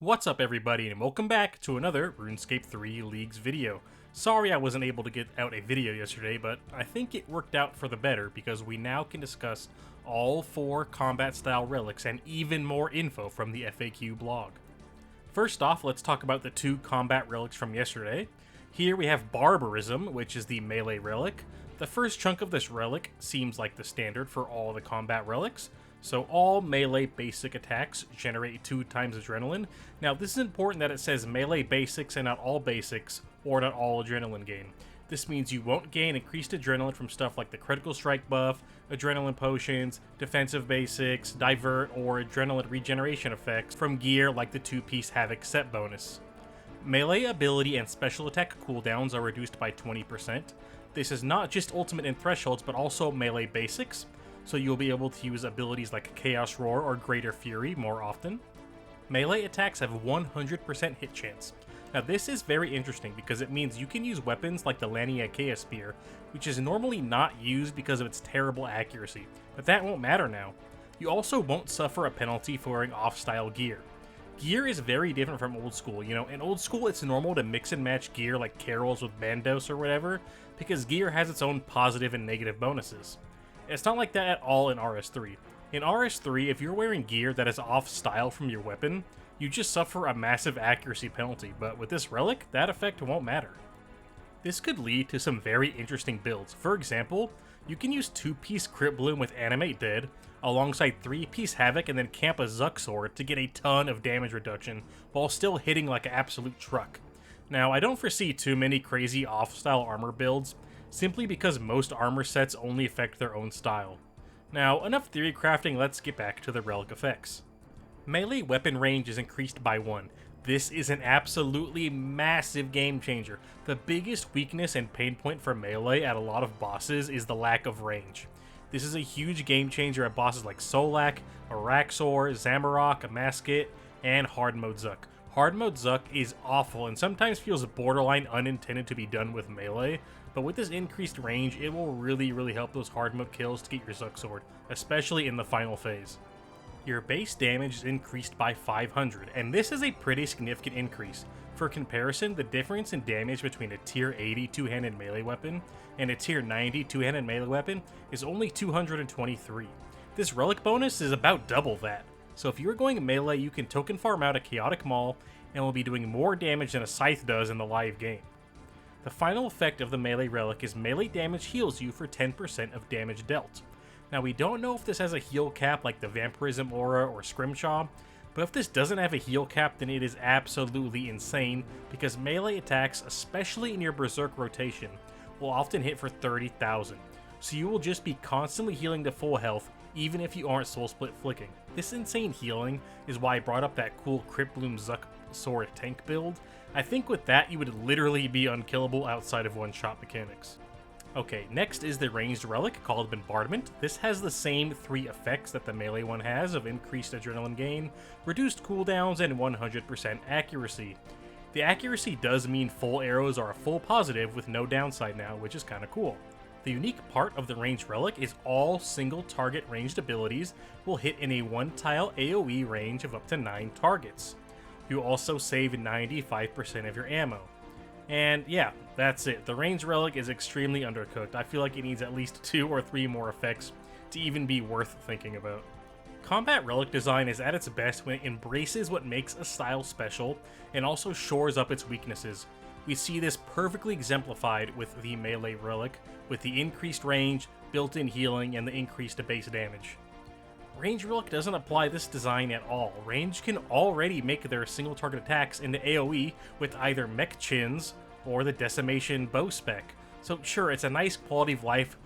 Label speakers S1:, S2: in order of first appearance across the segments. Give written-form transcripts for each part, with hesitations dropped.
S1: What's up everybody and welcome back to another RuneScape 3 Leagues video. Sorry I wasn't able to get out a video yesterday, but I think it worked out for the better because we now can discuss all 4 combat style relics and even more info from the FAQ blog. First off, let's talk about the 2 combat relics from yesterday. Here we have Barbarism, which is the melee relic. The first chunk of this relic seems like the standard for all the combat relics. So all melee basic attacks generate 2 times adrenaline. Now this is important that it says melee basics and not all basics, or not all adrenaline gain. This means you won't gain increased adrenaline from stuff like the critical strike buff, adrenaline potions, defensive basics, divert, or adrenaline regeneration effects from gear like the 2-piece Havoc set bonus. Melee ability and special attack cooldowns are reduced by 20%. This is not just ultimate and thresholds, but also melee basics, so you'll be able to use abilities like Chaos Roar or Greater Fury more often. Melee attacks have 100% hit chance. Now this is very interesting because it means you can use weapons like the Laniakea Spear, which is normally not used because of its terrible accuracy, but that won't matter now. You also won't suffer a penalty for wearing off-style gear. Gear is very different from old school. In old school it's normal to mix and match gear like Carols with Bandos or whatever, because gear has its own positive and negative bonuses. It's not like that at all in RS3. In RS3, if you're wearing gear that is off-style from your weapon, you just suffer a massive accuracy penalty, but with this relic, that effect won't matter. This could lead to some very interesting builds. For example, you can use 2-piece Crit Bloom with Animate Dead, alongside 3-piece Havoc and then camp a Zuck Sword to get a ton of damage reduction, while still hitting like an absolute truck. Now, I don't foresee too many crazy off-style armor builds, simply because most armor sets only affect their own style. Now, enough theory crafting, let's get back to the relic effects. Melee weapon range is increased by 1. This is an absolutely massive game changer. The biggest weakness and pain point for melee at a lot of bosses is the lack of range. This is a huge game changer at bosses like Solak, Araxor, Zamorak, Amasket, and Hard Mode Zuck. Hard Mode Zuck is awful and sometimes feels borderline unintended to be done with melee, but with this increased range, it will really help those hard mode kills to get your Zuck Sword, especially in the final phase. Your base damage is increased by 500, and this is a pretty significant increase. For comparison, the difference in damage between a tier 80 2-handed melee weapon and a tier 90 2-handed melee weapon is only 223. This relic bonus is about double that. So if you're going melee, you can token farm out a Chaotic Maul and will be doing more damage than a Scythe does in the live game. The final effect of the melee relic is melee damage heals you for 10% of damage dealt. Now we don't know if this has a heal cap like the Vampirism Aura or Scrimshaw, but if this doesn't have a heal cap then it is absolutely insane because melee attacks, especially in your Berserk rotation, will often hit for 30,000. So you will just be constantly healing to full health even if you aren't Soul Split flicking. This insane healing is why I brought up that cool Crit Bloom Zuck Sword tank build. I think with that you would literally be unkillable outside of one-shot mechanics. Okay, next is the ranged relic called Bombardment. This has the same 3 effects that the melee one has of increased adrenaline gain, reduced cooldowns, and 100% accuracy. The accuracy does mean full arrows are a full positive with no downside now, which is kinda cool. The unique part of the ranged relic is all single target ranged abilities will hit in a 1-tile AoE range of up to 9 targets. You also save 95% of your ammo. And yeah, that's it. The ranged relic is extremely undercooked. I feel like it needs at least 2 or 3 more effects to even be worth thinking about. Combat relic design is at its best when it embraces what makes a style special and also shores up its weaknesses. We see this perfectly exemplified with the melee relic, with the increased range, built-in healing, and the increased base damage. Range Relic doesn't apply this design at all. Range can already make their single target attacks into AoE with either Mech Chins or the Decimation Bow spec. So sure, it's a nice quality of life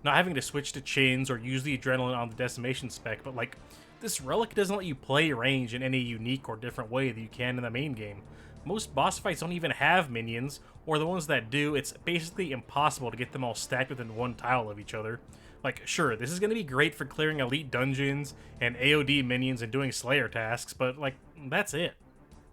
S1: not having to switch to Chins or use the Adrenaline on the Decimation spec, but like, this relic doesn't let you play range in any unique or different way that you can in the main game. Most boss fights don't even have minions, or the ones that do, it's basically impossible to get them all stacked within 1 tile of each other. Like, sure, this is going to be great for clearing elite dungeons and AoD minions and doing Slayer tasks, but, like, that's it.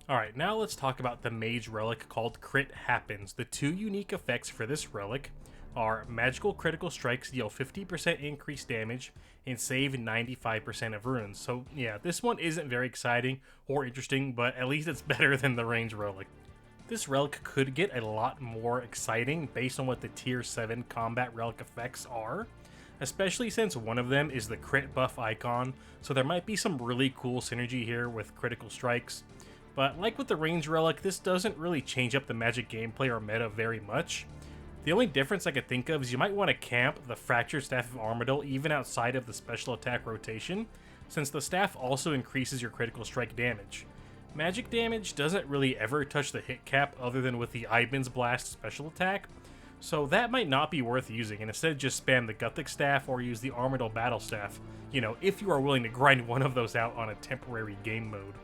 S1: Alright, now let's talk about the mage relic called Crit Happens. The 2 unique effects for this relic are magical critical strikes deal 50% increased damage and save 95% of runes. So yeah, this one isn't very exciting or interesting, but at least it's better than the range relic. This relic could get a lot more exciting based on what the tier 7 combat relic effects are, especially since one of them is the crit buff icon, so there might be some really cool synergy here with critical strikes. But like with the range relic, this doesn't really change up the magic gameplay or meta very much. The only difference I could think of is you might want to camp the Fractured Staff of Armadyl even outside of the special attack rotation, since the staff also increases your critical strike damage. Magic damage doesn't really ever touch the hit cap other than with the Iban's Blast special attack, so that might not be worth using, and instead just spam the Guthic Staff or use the Armadyl Battle Staff, you know, if you are willing to grind one of those out on a temporary game mode.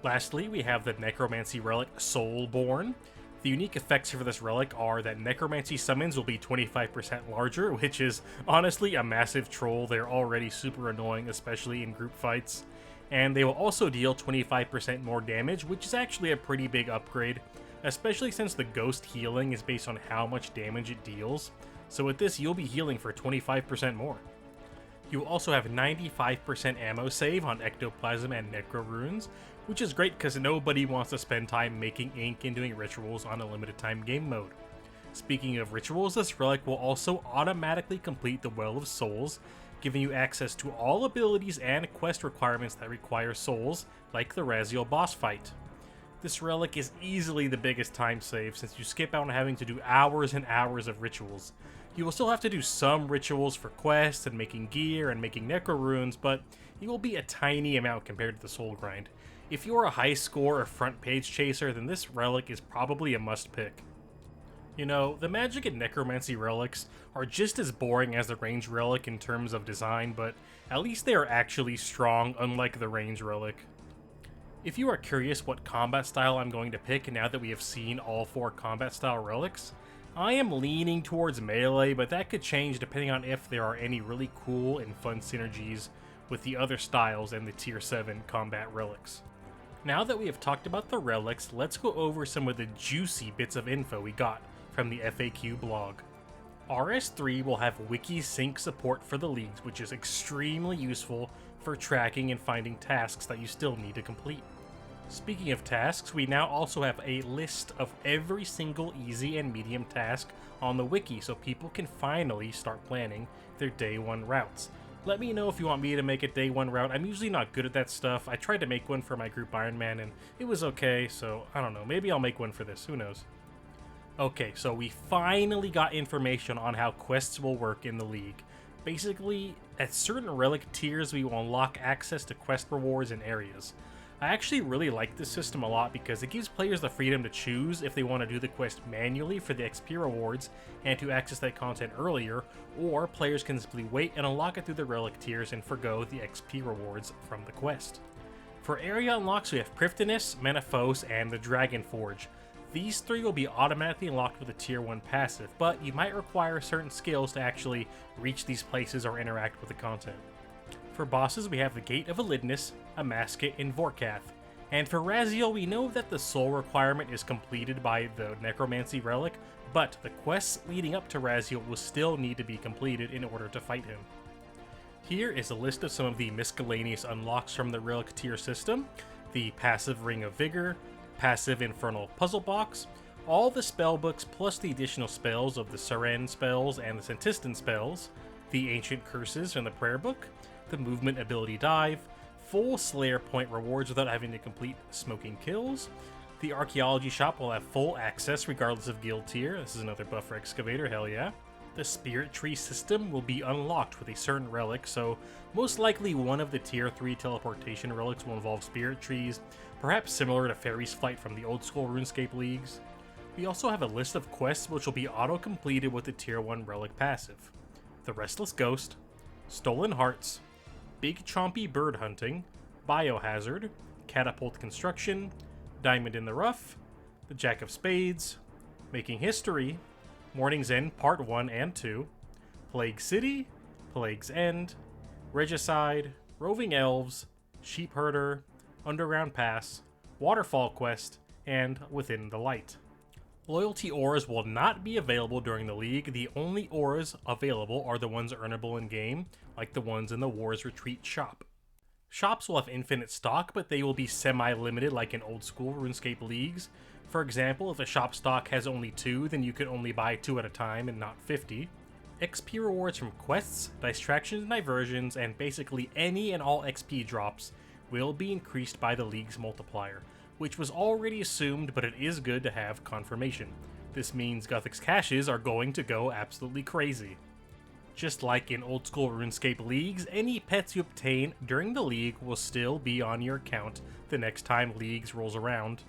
S1: Lastly, we have the Necromancy relic Soulborn. The unique effects for this relic are that Necromancy summons will be 25% larger, which is honestly a massive troll. They're already super annoying, especially in group fights. And they will also deal 25% more damage, which is actually a pretty big upgrade, especially since the ghost healing is based on how much damage it deals. So with this, you'll be healing for 25% more. You will also have 95% ammo save on Ectoplasm and Necro runes, which is great because nobody wants to spend time making ink and doing rituals on a limited time game mode. Speaking of rituals, this relic will also automatically complete the Well of Souls, giving you access to all abilities and quest requirements that require souls, like the Raziel boss fight. This relic is easily the biggest time save since you skip out on having to do hours and hours of rituals. You will still have to do some rituals for quests and making gear and making Necro runes, but it will be a tiny amount compared to the soul grind. If you're a high score or front page chaser, then this relic is probably a must pick. You know, the magic and necromancy relics are just as boring as the range relic in terms of design, but at least they are actually strong, unlike the range relic. If you are curious what combat style I'm going to pick now that we have seen all 4 combat style relics, I am leaning towards melee, but that could change depending on if there are any really cool and fun synergies with the other styles and the tier 7 combat relics. Now that we have talked about the relics, let's go over some of the juicy bits of info we got from the FAQ blog. RS3 will have wiki sync support for the leagues, which is extremely useful for tracking and finding tasks that you still need to complete. Speaking of tasks, we now also have a list of every single easy and medium task on the wiki, so people can finally start planning their day 1 routes. Let me know if you want me to make a day 1 route. I'm usually not good at that stuff. I tried to make one for my group Iron Man and it was okay, so I don't know, maybe I'll make one for this, who knows. Okay, so we finally got information on how quests will work in the league. Basically, at certain relic tiers we will unlock access to quest rewards and areas. I actually really like this system a lot because it gives players the freedom to choose if they want to do the quest manually for the XP rewards and to access that content earlier, or players can simply wait and unlock it through the relic tiers and forgo the XP rewards from the quest. For area unlocks, we have Prifddinas, Menaphos, and the Dragon Forge. These 3 will be automatically unlocked with a tier 1 passive, but you might require certain skills to actually reach these places or interact with the content. For bosses, we have the Gate of Elidnus, Amasket, and Vorkath. And for Raziel, we know that the soul requirement is completed by the Necromancy relic, but the quests leading up to Raziel will still need to be completed in order to fight him. Here is a list of some of the miscellaneous unlocks from the relic tier system: the passive Ring of Vigor, passive Infernal Puzzle Box, all the spellbooks plus the additional spells of the Seren spells and the Sentistan spells, the Ancient Curses from the Prayer Book, the Movement Ability Dive, full Slayer Point rewards without having to complete Smoking Kills. The Archaeology Shop will have full access regardless of guild tier. This is another buff for Excavator, hell yeah. The Spirit Tree system will be unlocked with a certain relic, so most likely one of the tier 3 teleportation relics will involve Spirit Trees, perhaps similar to Fairy's Flight from the old school RuneScape leagues. We also have a list of quests which will be auto-completed with the tier 1 relic passive: the Restless Ghost, Stolen Hearts, Big Chompy Bird Hunting, Biohazard, Catapult Construction, Diamond in the Rough, the Jack of Spades, Making History, Morning's End Part 1 and 2, Plague City, Plague's End, Regicide, Roving Elves, Sheep Herder, Underground Pass, Waterfall Quest, and Within the Light. Loyalty auras will not be available during the league. The only auras available are the ones earnable in-game, like the ones in the War's Retreat shop. Shops will have infinite stock, but they will be semi-limited like in old-school RuneScape leagues. For example, if a shop stock has only 2, then you can only buy 2 at a time and not 50. XP rewards from quests, distractions and diversions, and basically any and all XP drops will be increased by the league's multiplier, which was already assumed, but it is good to have confirmation. This means Gothic's caches are going to go absolutely crazy. Just like in old school RuneScape leagues, any pets you obtain during the league will still be on your account the next time leagues rolls around.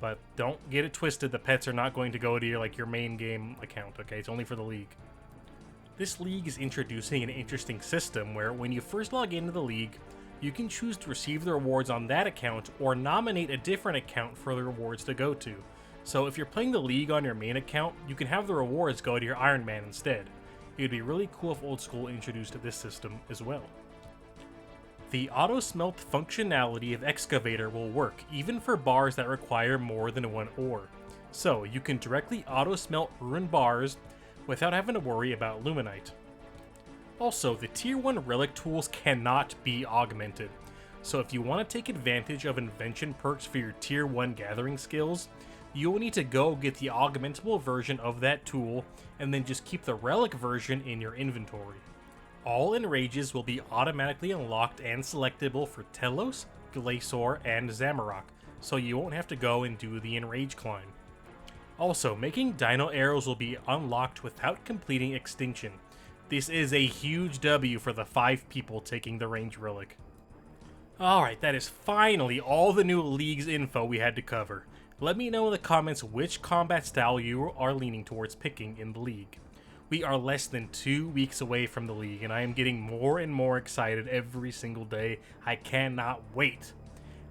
S1: But don't get it twisted, the pets are not going to go to your main game account, okay? It's only for the league. This league is introducing an interesting system where when you first log into the league, you can choose to receive the rewards on that account or nominate a different account for the rewards to go to. So if you're playing the league on your main account, you can have the rewards go to your Iron Man instead. It would be really cool if Old School introduced this system as well. The auto-smelt functionality of Excavator will work even for bars that require more than 1 ore. So you can directly auto-smelt ruined bars without having to worry about Luminite. Also, the Tier 1 Relic tools cannot be augmented, so if you want to take advantage of invention perks for your Tier 1 gathering skills, you will need to go get the augmentable version of that tool and then just keep the Relic version in your inventory. All enrages will be automatically unlocked and selectable for Telos, Glacior, and Zamorak, so you won't have to go and do the enrage climb. Also, making Dino Arrows will be unlocked without completing Extinction. This is a huge W for the 5 people taking the range relic. Alright, that is finally all the new league's info we had to cover. Let me know in the comments which combat style you are leaning towards picking in the league. We are less than 2 weeks away from the league, and I am getting more and more excited every single day. I cannot wait.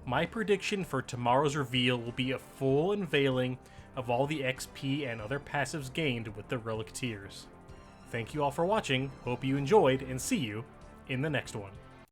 S1: My prediction for tomorrow's reveal will be a full unveiling of all the XP and other passives gained with the Relic tiers. Thank you all for watching, hope you enjoyed, and see you in the next one.